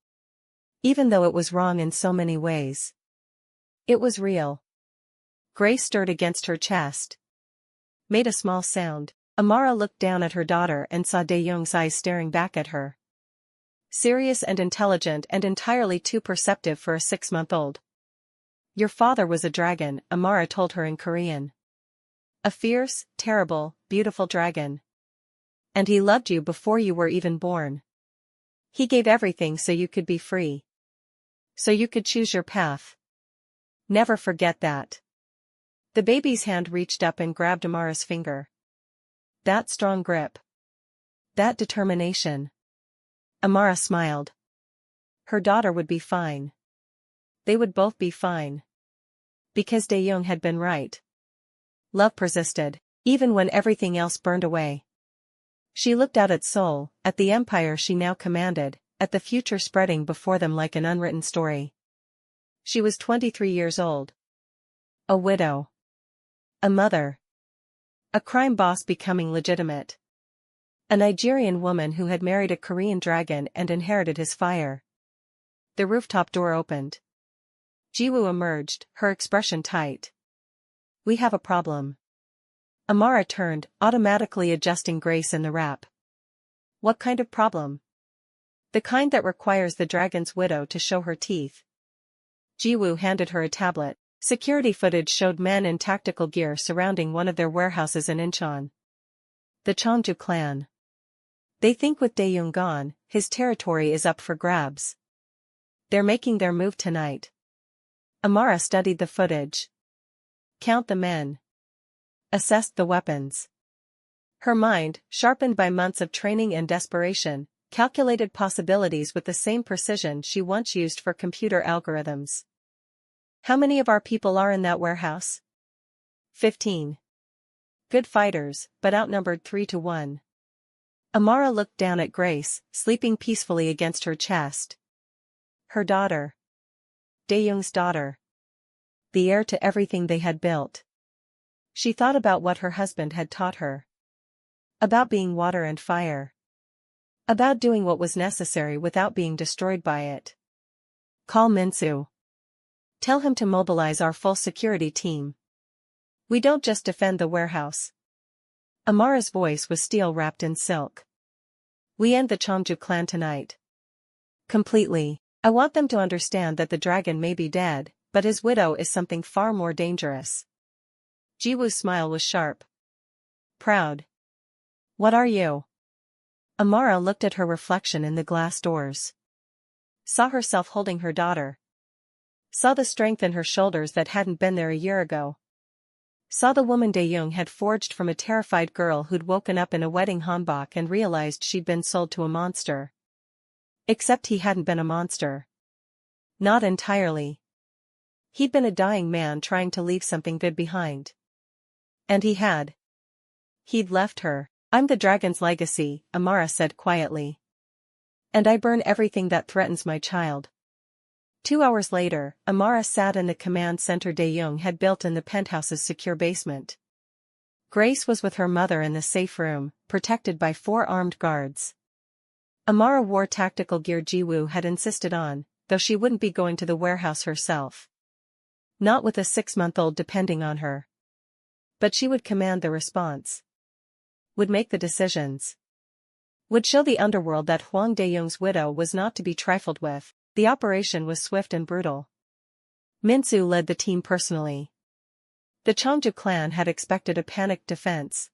Even though it was wrong in so many ways. It was real." Grace stirred against her chest. Made a small sound. Amara looked down at her daughter and saw Daeyoung's eyes staring back at her. Serious and intelligent and entirely too perceptive for a 6-month-old. "Your father was a dragon," Amara told her in Korean. "A fierce, terrible, beautiful dragon. And he loved you before you were even born. He gave everything so you could be free. So you could choose your path. Never forget that." The baby's hand reached up and grabbed Amara's finger. That strong grip. That determination. Amara smiled. Her daughter would be fine. They would both be fine. Because Daeyoung had been right. Love persisted, even when everything else burned away. She looked out at Seoul, at the empire she now commanded, at the future spreading before them like an unwritten story. She was 23 years old. A widow. A mother. A crime boss becoming legitimate. A Nigerian woman who had married a Korean dragon and inherited his fire. The rooftop door opened. Jiwoo emerged, her expression tight. "We have a problem." Amara turned, automatically adjusting Grace in the wrap. "What kind of problem?" "The kind that requires the dragon's widow to show her teeth." Jiwoo handed her a tablet. Security footage showed men in tactical gear surrounding one of their warehouses in Incheon. The Cheongju clan. They think with Daeyoung gone, his territory is up for grabs. They're making their move tonight. Amara studied the footage. Count the men. Assessed the weapons. Her mind, sharpened by months of training and desperation, calculated possibilities with the same precision she once used for computer algorithms. "How many of our people are in that warehouse?" 15. Good fighters, but outnumbered 3-1. Amara looked down at Grace, sleeping peacefully against her chest. Her daughter. Dae-young's daughter. The heir to everything they had built. She thought about what her husband had taught her. About being water and fire. About doing what was necessary without being destroyed by it. Call Min-soo. Tell him to mobilize our full security team. We don't just defend the warehouse. Amara's voice was steel wrapped in silk. We end the Cheongju clan tonight. Completely. I want them to understand that the dragon may be dead, but his widow is something far more dangerous. Jiwoo's smile was sharp. Proud. What are you? Amara looked at her reflection in the glass doors. Saw herself holding her daughter. Saw the strength in her shoulders that hadn't been there a year ago. Saw the woman Dae-young had forged from a terrified girl who'd woken up in a wedding hanbok and realized she'd been sold to a monster. Except he hadn't been a monster. Not entirely. He'd been a dying man trying to leave something good behind. And he had. He'd left her. I'm the dragon's legacy, Amara said quietly. And I burn everything that threatens my child. 2 hours later, Amara sat in the command center Dae-young had built in the penthouse's secure basement. Grace was with her mother in the safe room, protected by 4 armed guards. Amara wore tactical gear Jiwoo had insisted on, though she wouldn't be going to the warehouse herself. Not with a 6-month-old depending on her. But she would command the response. Would make the decisions. Would show the underworld that Hwang Dae-young's widow was not to be trifled with. The operation was swift and brutal. Min-soo led the team personally. The Cheongju clan had expected a panicked defense.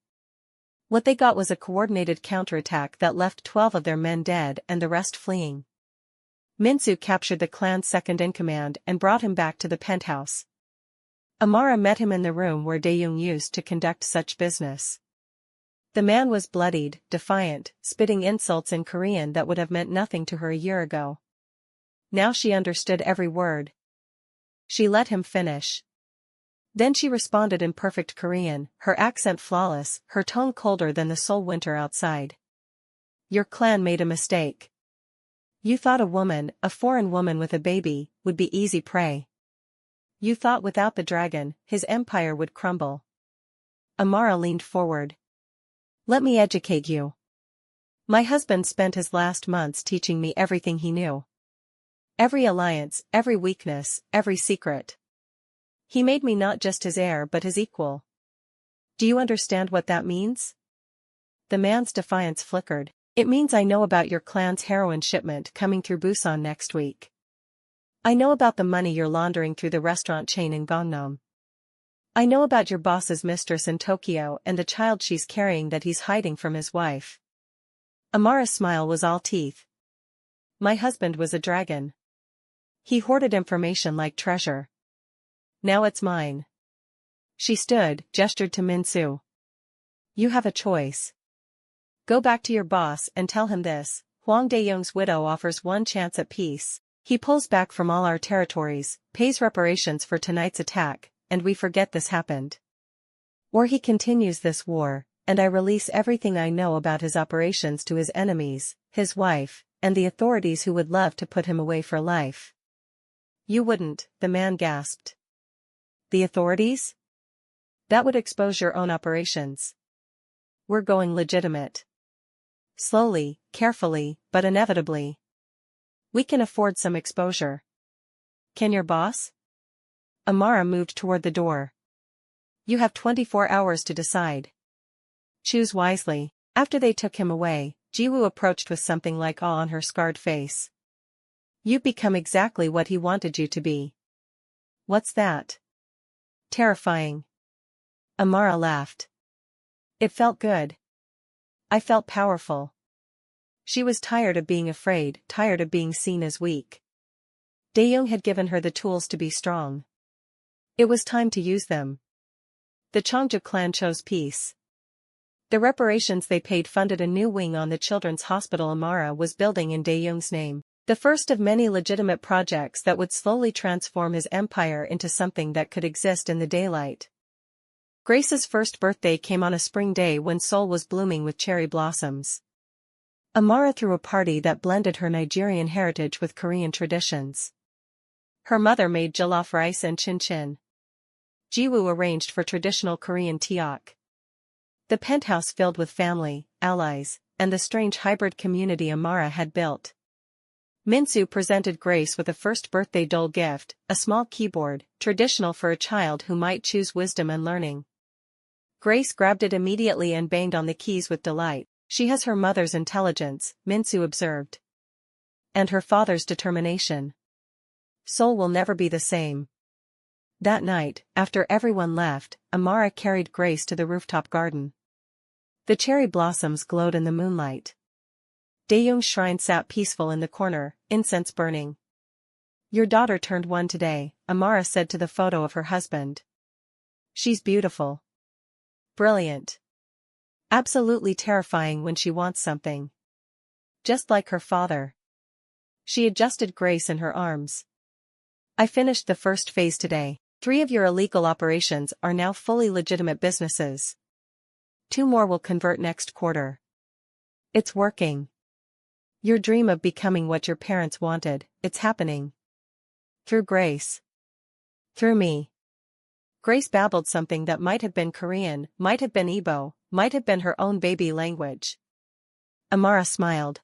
What they got was a coordinated counterattack that left 12 of their men dead and the rest fleeing. Min-soo captured the clan's second-in-command and brought him back to the penthouse. Amara met him in the room where Dae-young used to conduct such business. The man was bloodied, defiant, spitting insults in Korean that would have meant nothing to her a year ago. Now she understood every word. She let him finish. Then she responded in perfect Korean, her accent flawless, her tone colder than the Seoul winter outside. Your clan made a mistake. You thought a woman, a foreign woman with a baby, would be easy prey. You thought without the dragon, his empire would crumble. Amara leaned forward. Let me educate you. My husband spent his last months teaching me everything he knew. Every alliance, every weakness, every secret. He made me not just his heir but his equal. Do you understand what that means? The man's defiance flickered. It means I know about your clan's heroin shipment coming through Busan next week. I know about the money you're laundering through the restaurant chain in Gangnam. I know about your boss's mistress in Tokyo and the child she's carrying that he's hiding from his wife. Amara's smile was all teeth. My husband was a dragon. He hoarded information like treasure. Now it's mine. She stood, gestured to Min-soo. You have a choice. Go back to your boss and tell him this. Hwang Dae-young's widow offers one chance at peace. He pulls back from all our territories, pays reparations for tonight's attack, and we forget this happened. Or he continues this war, and I release everything I know about his operations to his enemies, his wife, and the authorities who would love to put him away for life. You wouldn't, the man gasped. The authorities? That would expose your own operations. We're going legitimate. Slowly, carefully, but inevitably. We can afford some exposure. Can your boss? Amara moved toward the door. You have 24 hours to decide. Choose wisely. After they took him away, Jiwoo approached with something like awe on her scarred face. You've become exactly what he wanted you to be. What's that? Terrifying. Amara laughed. It felt good. I felt powerful. She was tired of being afraid, tired of being seen as weak. Dae-young had given her the tools to be strong. It was time to use them. The Cheongju clan chose peace. The reparations they paid funded a new wing on the children's hospital Amara was building in Dae-young's name, the first of many legitimate projects that would slowly transform his empire into something that could exist in the daylight. Grace's first birthday came on a spring day when Seoul was blooming with cherry blossoms. Amara threw a party that blended her Nigerian heritage with Korean traditions. Her mother made jollof rice and chin-chin. Jiwoo arranged for traditional Korean teok. The penthouse filled with family, allies, and the strange hybrid community Amara had built. Minsu presented Grace with a first birthday doll gift, a small keyboard, traditional for a child who might choose wisdom and learning. Grace grabbed it immediately and banged on the keys with delight. She has her mother's intelligence, Minsu observed. And her father's determination. Seoul will never be the same. That night, after everyone left, Amara carried Grace to the rooftop garden. The cherry blossoms glowed in the moonlight. Daeyoung's shrine sat peaceful in the corner, incense burning. Your daughter turned 1 today, Amara said to the photo of her husband. She's beautiful. Brilliant. Absolutely terrifying when she wants something. Just like her father. She adjusted Grace in her arms. I finished the first phase today. 3 of your illegal operations are now fully legitimate businesses. 2 more will convert next quarter. It's working. Your dream of becoming what your parents wanted, it's happening. Through Grace. Through me. Grace babbled something that might have been Korean, might have been Igbo, might have been her own baby language. Amara smiled.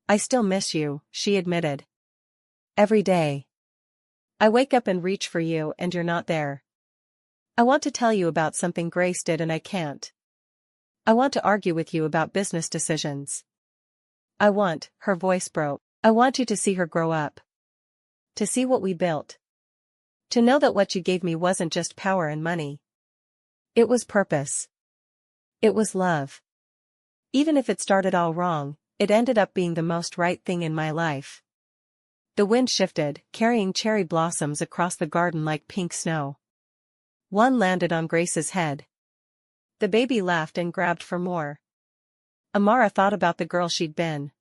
I still miss you, she admitted. Every day. I wake up and reach for you and you're not there. I want to tell you about something Grace did and I can't. I want to argue with you about business decisions. Her voice broke. I want you to see her grow up. To see what we built. To know that what you gave me wasn't just power and money. It was purpose. It was love. Even if it started all wrong, it ended up being the most right thing in my life. The wind shifted, carrying cherry blossoms across the garden like pink snow. One landed on Grace's head. The baby laughed and grabbed for more. Amara thought about the girl she'd been.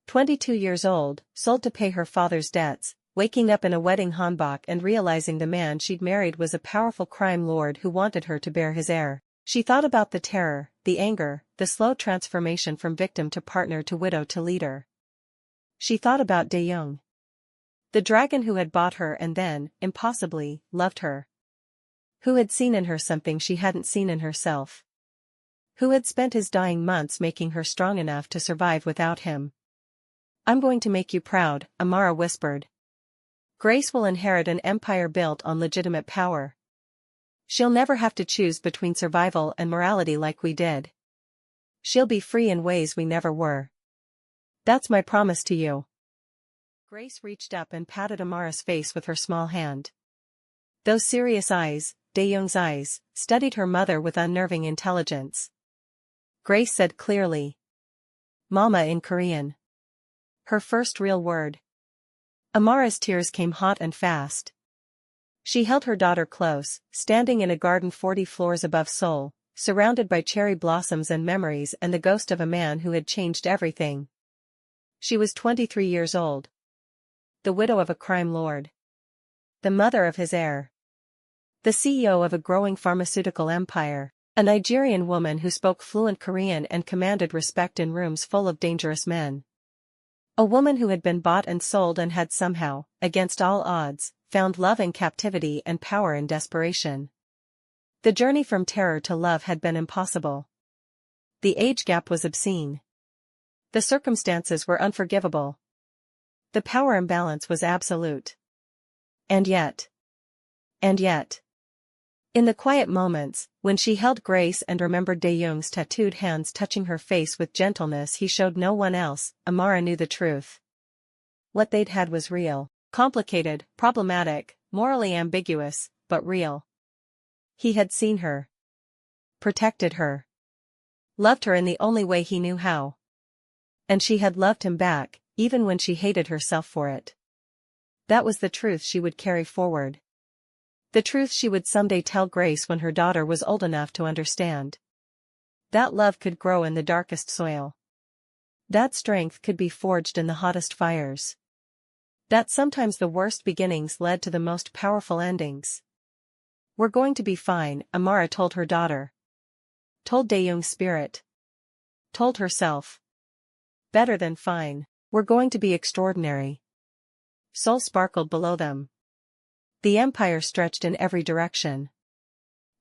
22 years old, sold to pay her father's debts, waking up in a wedding hanbok and realizing the man she'd married was a powerful crime lord who wanted her to bear his heir. She thought about the terror, the anger, the slow transformation from victim to partner to widow to leader. She thought about Daeyoung. The dragon who had bought her and then, impossibly, loved her. Who had seen in her something she hadn't seen in herself. Who had spent his dying months making her strong enough to survive without him. I'm going to make you proud, Amara whispered. Grace will inherit an empire built on legitimate power. She'll never have to choose between survival and morality like we did. She'll be free in ways we never were. That's my promise to you. Grace reached up and patted Amara's face with her small hand. Those serious eyes, Daeyoung's eyes, studied her mother with unnerving intelligence. Grace said clearly. Mama in Korean. Her first real word. Amara's tears came hot and fast. She held her daughter close, standing in a garden 40 floors above Seoul, surrounded by cherry blossoms and memories and the ghost of a man who had changed everything. She was 23 years old. The widow of a crime lord. The mother of his heir. The CEO of a growing pharmaceutical empire, a Nigerian woman who spoke fluent Korean and commanded respect in rooms full of dangerous men. A woman who had been bought and sold and had somehow, against all odds, found love in captivity and power in desperation. The journey from terror to love had been impossible. The age gap was obscene. The circumstances were unforgivable. The power imbalance was absolute. And yet. In the quiet moments, when she held Grace and remembered Daeyoung's tattooed hands touching her face with gentleness he showed no one else, Amara knew the truth. What they'd had was real, complicated, problematic, morally ambiguous, but real. He had seen her. Protected her. Loved her in the only way he knew how. And she had loved him back, even when she hated herself for it. That was the truth she would carry forward. The truth she would someday tell Grace when her daughter was old enough to understand. That love could grow in the darkest soil. That strength could be forged in the hottest fires. That sometimes the worst beginnings led to the most powerful endings. We're going to be fine, Amara told her daughter. Told Daeyoung's spirit. Told herself. Better than fine, we're going to be extraordinary. Seoul sparkled below them. The empire stretched in every direction.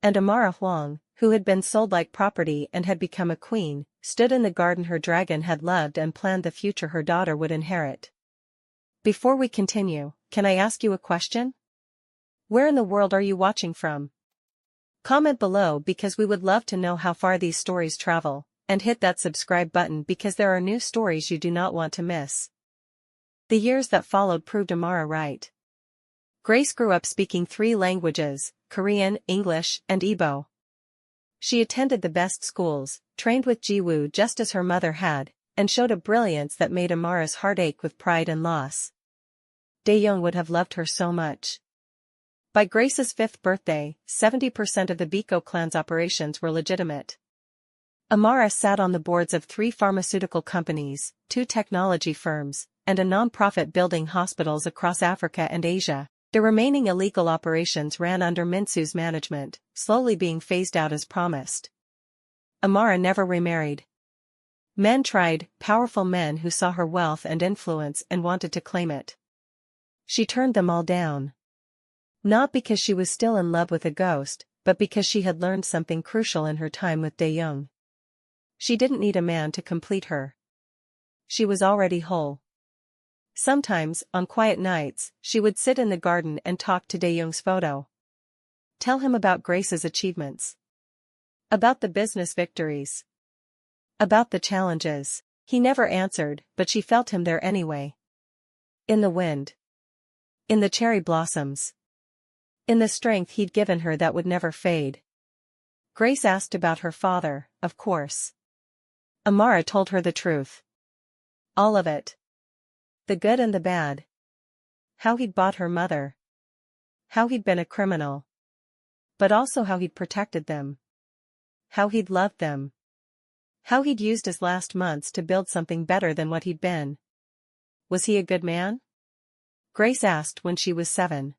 And Amara Huang, who had been sold like property and had become a queen, stood in the garden her dragon had loved and planned the future her daughter would inherit. Before we continue, can I ask you a question? Where in the world are you watching from? Comment below because we would love to know how far these stories travel, and hit that subscribe button because there are new stories you do not want to miss. The years that followed proved Amara right. Grace grew up speaking 3 languages, Korean, English, and Igbo. She attended the best schools, trained with Jiwoo just as her mother had, and showed a brilliance that made Amara's heart ache with pride and loss. Daeyoung would have loved her so much. By Grace's 5th birthday, 70% of the Biko clan's operations were legitimate. Amara sat on the boards of 3 pharmaceutical companies, 2 technology firms, and a non-profit building hospitals across Africa and Asia. The remaining illegal operations ran under Minsu's management, slowly being phased out as promised. Amara never remarried. Men tried, powerful men who saw her wealth and influence and wanted to claim it. She turned them all down. Not because she was still in love with a ghost, but because she had learned something crucial in her time with Daeyoung. She didn't need a man to complete her. She was already whole. Sometimes, on quiet nights, she would sit in the garden and talk to Daeyoung's photo. Tell him about Grace's achievements. About the business victories. About the challenges. He never answered, but she felt him there anyway. In the wind. In the cherry blossoms. In the strength he'd given her that would never fade. Grace asked about her father, of course. Amara told her the truth. All of it. The good and the bad. How he'd bought her mother. How he'd been a criminal. But also how he'd protected them. How he'd loved them. How he'd used his last months to build something better than what he'd been. Was he a good man? Grace asked when she was 7.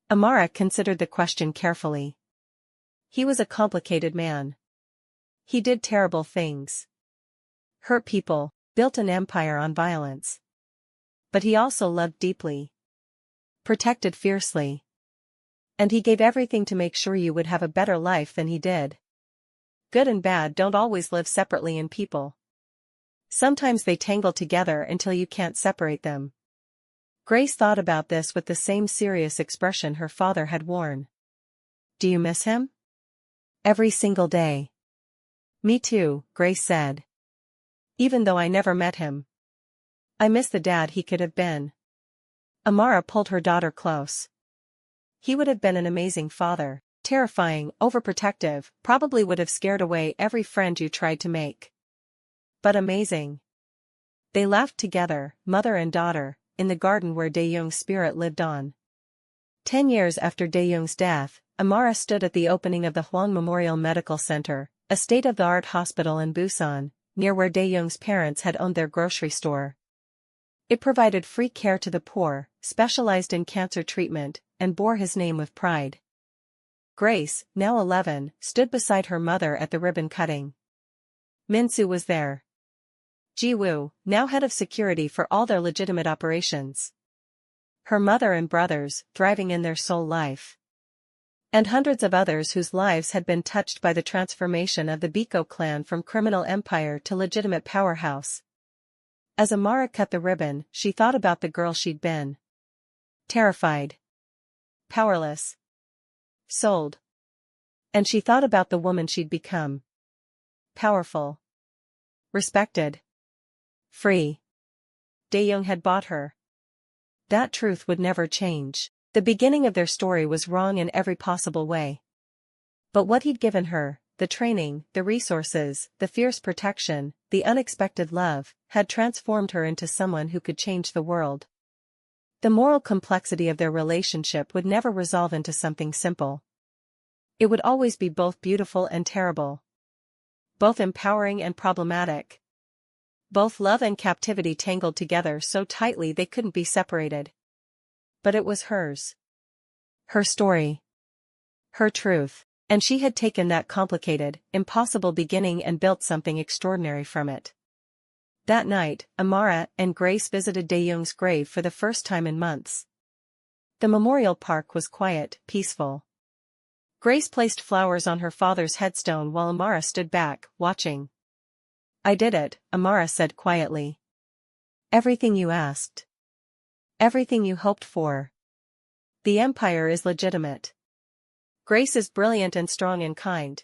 Amara considered the question carefully. He was a complicated man. He did terrible things. Hurt people, built an empire on violence. But he also loved deeply. Protected fiercely. And he gave everything to make sure you would have a better life than he did. Good and bad don't always live separately in people. Sometimes they tangle together until you can't separate them. Grace thought about this with the same serious expression her father had worn. Do you miss him? Every single day. Me too, Grace said. Even though I never met him. I miss the dad he could have been. Amara pulled her daughter close. He would have been an amazing father, terrifying, overprotective, probably would have scared away every friend you tried to make. But amazing. They laughed together, mother and daughter, in the garden where Daeyoung's spirit lived on. 10 years after Daeyoung's death, Amara stood at the opening of the Hwang Memorial Medical Center, a state-of-the-art hospital in Busan, near where Daeyoung's parents had owned their grocery store. It provided free care to the poor, specialized in cancer treatment, and bore his name with pride. Grace, now 11, stood beside her mother at the ribbon cutting. Minsu was there. Jiwoo, now head of security for all their legitimate operations. Her mother and brothers, thriving in their Seoul life. And hundreds of others whose lives had been touched by the transformation of the Biko clan from criminal empire to legitimate powerhouse. As Amara cut the ribbon, she thought about the girl she'd been. Terrified. Powerless. Sold. And she thought about the woman she'd become. Powerful. Respected. Free. Daeyoung had bought her. That truth would never change. The beginning of their story was wrong in every possible way. But what he'd given her, the training, the resources, the fierce protection, the unexpected love, had transformed her into someone who could change the world. The moral complexity of their relationship would never resolve into something simple. It would always be both beautiful and terrible. Both empowering and problematic. Both love and captivity tangled together so tightly they couldn't be separated. But it was hers. Her story. Her truth. And she had taken that complicated, impossible beginning and built something extraordinary from it. That night, Amara and Grace visited Daeyoung's grave for the first time in months. The memorial park was quiet, peaceful. Grace placed flowers on her father's headstone while Amara stood back, watching. "I did it," Amara said quietly. "Everything you asked. Everything you hoped for. The empire is legitimate. Grace is brilliant and strong and kind.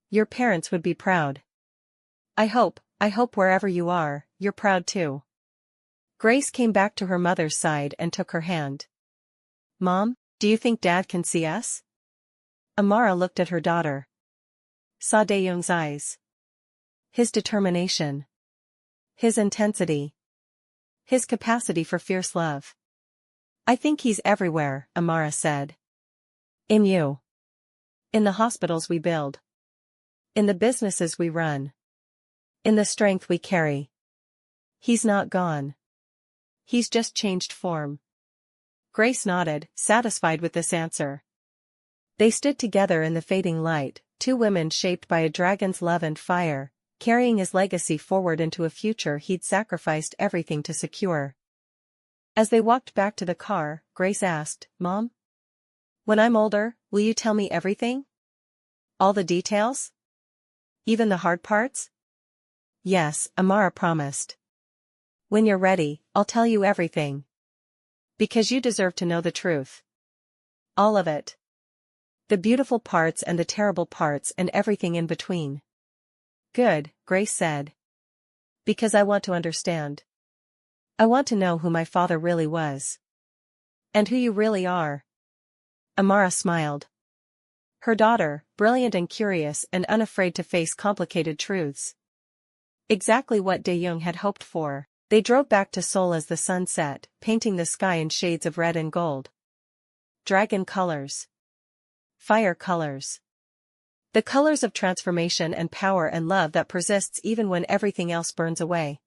Your parents would be proud. I hope wherever you are, you're proud too." Grace came back to her mother's side and took her hand. "Mom, do you think Dad can see us?" Amara looked at her daughter. Saw Daeyoung's eyes. His determination. His intensity. His capacity for fierce love. "I think he's everywhere," Amara said. "In you. In the hospitals we build. In the businesses we run. In the strength we carry. He's not gone. He's just changed form." Grace nodded, satisfied with this answer. They stood together in the fading light, two women shaped by a dragon's love and fire, carrying his legacy forward into a future he'd sacrificed everything to secure. As they walked back to the car, Grace asked, "Mom? When I'm older, will you tell me everything? All the details? Even the hard parts?" "Yes," Amara promised. "When you're ready, I'll tell you everything. Because you deserve to know the truth. All of it. The beautiful parts and the terrible parts and everything in between." "Good," Grace said. "Because I want to understand. I want to know who my father really was. And who you really are." Amara smiled. Her daughter, brilliant and curious and unafraid to face complicated truths. Exactly what Daeyoung had hoped for. They drove back to Seoul as the sun set, painting the sky in shades of red and gold. Dragon colors. Fire colors. The colors of transformation and power and love that persists even when everything else burns away.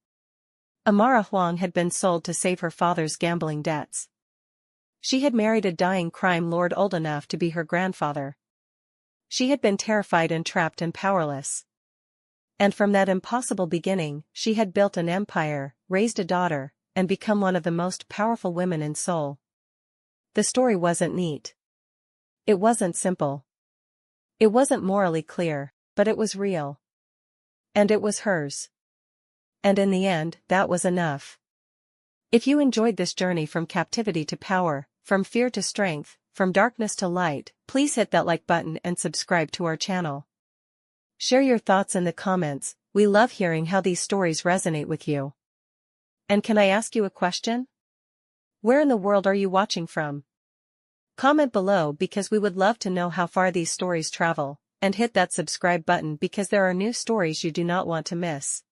Amara Huang had been sold to save her father's gambling debts. She had married a dying crime lord old enough to be her grandfather. She had been terrified and trapped and powerless. And from that impossible beginning, she had built an empire, raised a daughter, and become one of the most powerful women in Seoul. The story wasn't neat. It wasn't simple. It wasn't morally clear, but it was real. And it was hers. And in the end, that was enough. If you enjoyed this journey from captivity to power, from fear to strength, from darkness to light, please hit that like button and subscribe to our channel. Share your thoughts in the comments. We love hearing how these stories resonate with you. And can I ask you a question? Where in the world are you watching from? Comment below because we would love to know how far these stories travel, and hit that subscribe button because there are new stories you do not want to miss.